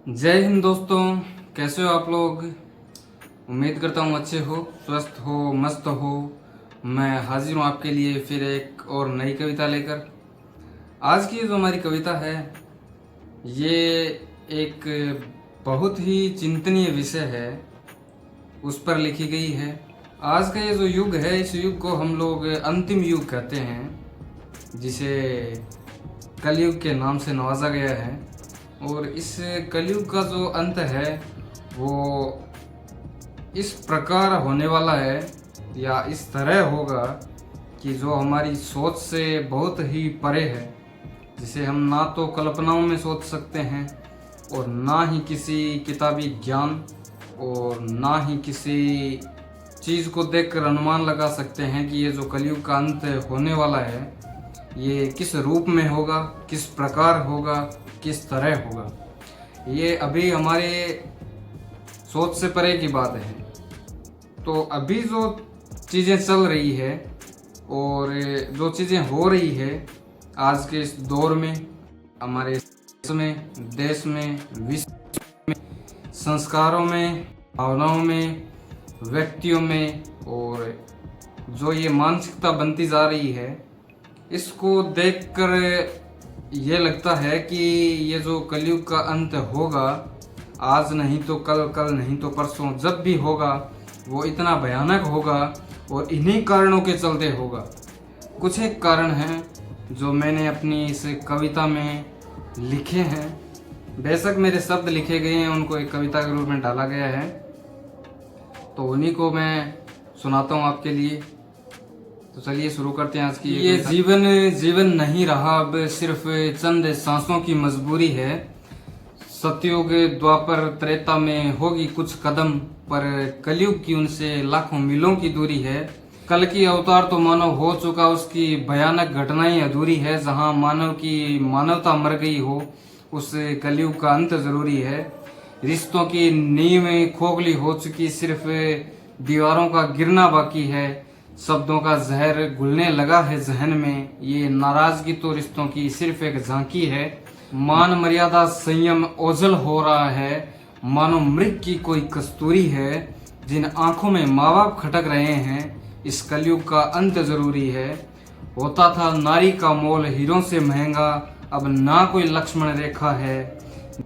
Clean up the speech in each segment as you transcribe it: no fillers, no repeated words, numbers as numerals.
जय हिंद दोस्तों, कैसे हो आप लोग। उम्मीद करता हूँ अच्छे हो, स्वस्थ हो, मस्त हो। मैं हाजिर हूँ आपके लिए फिर एक और नई कविता लेकर। आज की जो हमारी कविता है ये एक बहुत ही चिंतनीय विषय है, उस पर लिखी गई है। आज का ये जो युग है, इस युग को हम लोग अंतिम युग कहते हैं, जिसे कलयुग के नाम से नवाजा गया है। और इस कलयुग का जो अंत है वो इस प्रकार होने वाला है या इस तरह होगा कि जो हमारी सोच से बहुत ही परे है, जिसे हम ना तो कल्पनाओं में सोच सकते हैं और ना ही किसी किताबी ज्ञान और ना ही किसी चीज़ को देखकर अनुमान लगा सकते हैं कि ये जो कलयुग का अंत होने वाला है ये किस रूप में होगा, किस प्रकार होगा, किस तरह होगा। ये अभी हमारे सोच से परे की बात है। तो अभी जो चीज़ें चल रही है और जो चीज़ें हो रही है आज के इस दौर में, हमारे देश में, विश्व में, संस्कारों में, भावनाओं में, व्यक्तियों में, और जो ये मानसिकता बनती जा रही है, इसको देखकर ये लगता है कि ये जो कलयुग का अंत होगा, आज नहीं तो कल, कल नहीं तो परसों, जब भी होगा वो इतना भयानक होगा और इन्हीं कारणों के चलते होगा। कुछ एक कारण हैं जो मैंने अपनी इस कविता में लिखे हैं। बेशक मेरे शब्द लिखे गए हैं, उनको एक कविता के रूप में डाला गया है, तो उन्हीं को मैं सुनाता हूँ आपके लिए। तो चलिए शुरू करते हैं आज की ये जीवन नहीं रहा, अब सिर्फ चंद सांसों की मजबूरी है। सतयुग द्वापर त्रेता में होगी कुछ कदम, पर कलयुग की उनसे लाखों मीलों की दूरी है। कल की अवतार तो मानव हो चुका, उसकी भयानक घटनाएं अधूरी है। जहां मानव की मानवता मर गई हो, उस कलयुग का अंत जरूरी है। रिश्तों की नींव खोखली हो चुकी, सिर्फ दीवारों का गिरना बाकी है। शब्दों का जहर घुलने लगा है जहन में, ये नाराजगी तो रिश्तों की सिर्फ एक झांकी है। मान मर्यादा संयम ओझल हो रहा है, मानो मृग की कोई कस्तूरी है। जिन आंखों में माँ बाप खटक रहे हैं, इस कलयुग का अंत जरूरी है। होता था नारी का मोल हीरों से महंगा, अब ना कोई लक्ष्मण रेखा है।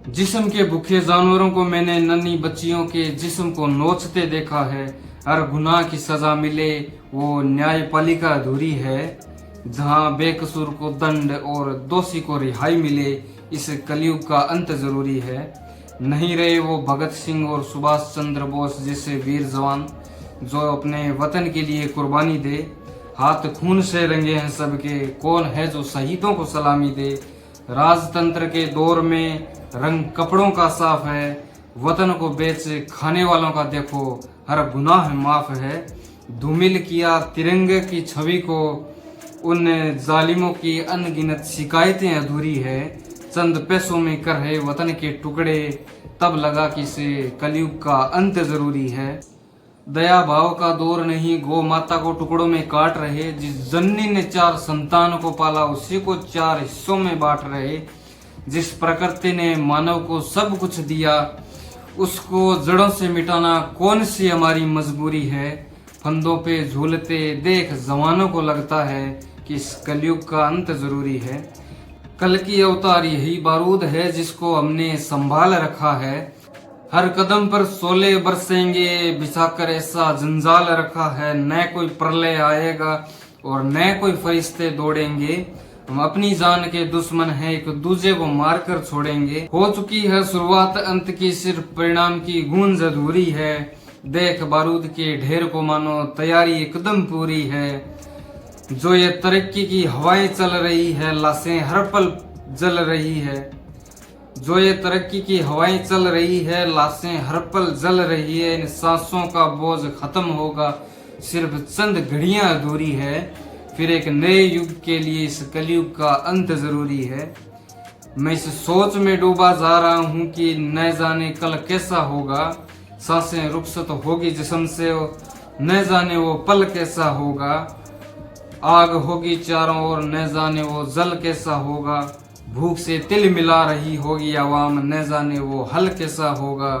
जिस्म के भूखे जानवरों को मैंने नन्ही बच्चियों के जिस्म को नोचते देखा है। हर गुनाह की सजा मिले वो न्यायपालिका अधूरी है। जहां बेकसूर को दंड और दोषी को रिहाई मिले, इस कलयुग का अंत जरूरी है। नहीं रहे वो भगत सिंह और सुभाष चंद्र बोस जैसे वीर जवान, जो अपने वतन के लिए कुर्बानी दे। हाथ खून से रंगे हैं सबके, कौन है जो शहीदों को सलामी दे। राजतंत्र के दौर में रंग कपड़ों का साफ है, वतन को बेच खाने वालों का देखो हर गुनाह माफ है। धूमिल किया तिरंगे की छवि को, उन जालिमों की अनगिनत शिकायतें अधूरी है। चंद पैसों में कर है वतन के टुकड़े, तब लगा कि इसे कलयुग का अंत जरूरी है। दया भाव का दौर नहीं, गौ माता को टुकड़ों में काट रहे। जिस जननी ने 4 संतान को पाला, उसी को 4 हिस्सों में बांट रहे। जिस प्रकृति ने मानव को सब कुछ दिया, उसको जड़ों से मिटाना कौन सी हमारी मजबूरी है। फंदों पे झूलते देख जवानों को लगता है कि इस कलयुग का अंत जरूरी है। कल की अवतार यही बारूद है, जिसको हमने संभाल रखा है। हर कदम पर शोले बरसेंगे, बिछाकर ऐसा जंजाल रखा है। न कोई प्रलय आएगा और न कोई फरिश्ते दौड़ेंगे। हम अपनी जान के दुश्मन हैं, एक दूसरे को मारकर छोड़ेंगे। हो चुकी है शुरुआत अंत की, सिर्फ परिणाम की गूंज अधूरी है। देख बारूद के ढेर को मानो तैयारी एकदम पूरी है। जो ये तरक्की की हवाएं चल रही है, लाशें हर पल जल रही है। जो ये तरक्की की हवाएं चल रही है, लाशें हर पल जल रही है। इन सांसों का बोझ खत्म होगा, सिर्फ चंद घड़ियां अधूरी है। फिर एक नए युग के लिए इस कलयुग का अंत जरूरी है। मैं इस सोच में डूबा जा रहा हूँ कि न जाने कल कैसा होगा। सांसें रुखसत होगी जिस्म से, न जाने वो पल कैसा होगा। आग होगी चारों ओर, न जाने वो जल कैसा होगा। भूख से तिल मिला रही होगी आवाम, न जाने वो हल कैसा होगा।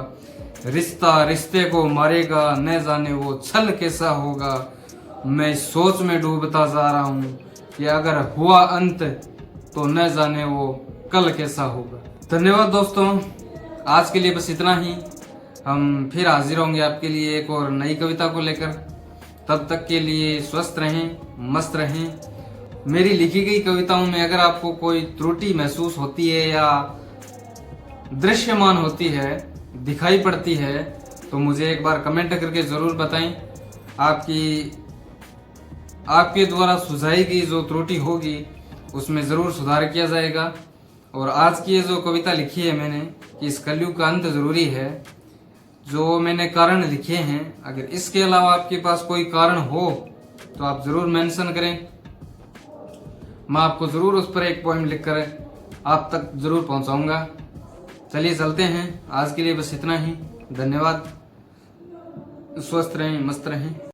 रिश्ता रिश्ते को मारेगा, न जाने वो छल कैसा होगा। मैं सोच में डूबता जा रहा हूँ कि अगर हुआ अंत तो न जाने वो कल कैसा होगा। धन्यवाद दोस्तों, आज के लिए बस इतना ही। हम फिर हाजिर होंगे आपके लिए एक और नई कविता को लेकर। तब तक के लिए स्वस्थ रहें, मस्त रहें। मेरी लिखी गई कविताओं में अगर आपको कोई त्रुटि महसूस होती है या दृश्यमान होती है, दिखाई पड़ती है, तो मुझे एक बार कमेंट करके ज़रूर बताएं। आपके द्वारा सुझाई गई जो त्रुटि होगी उसमें ज़रूर सुधार किया जाएगा। और आज की ये जो कविता लिखी है मैंने कि इस कलयुग का अंत ज़रूरी है, जो मैंने कारण लिखे हैं, अगर इसके अलावा आपके पास कोई कारण हो तो आप ज़रूर मेंशन करें। मैं आपको ज़रूर उस पर एक पोएम लिखकर आप तक ज़रूर पहुंचाऊंगा। चलिए चलते हैं, आज के लिए बस इतना ही। धन्यवाद, स्वस्थ रहें, मस्त रहें।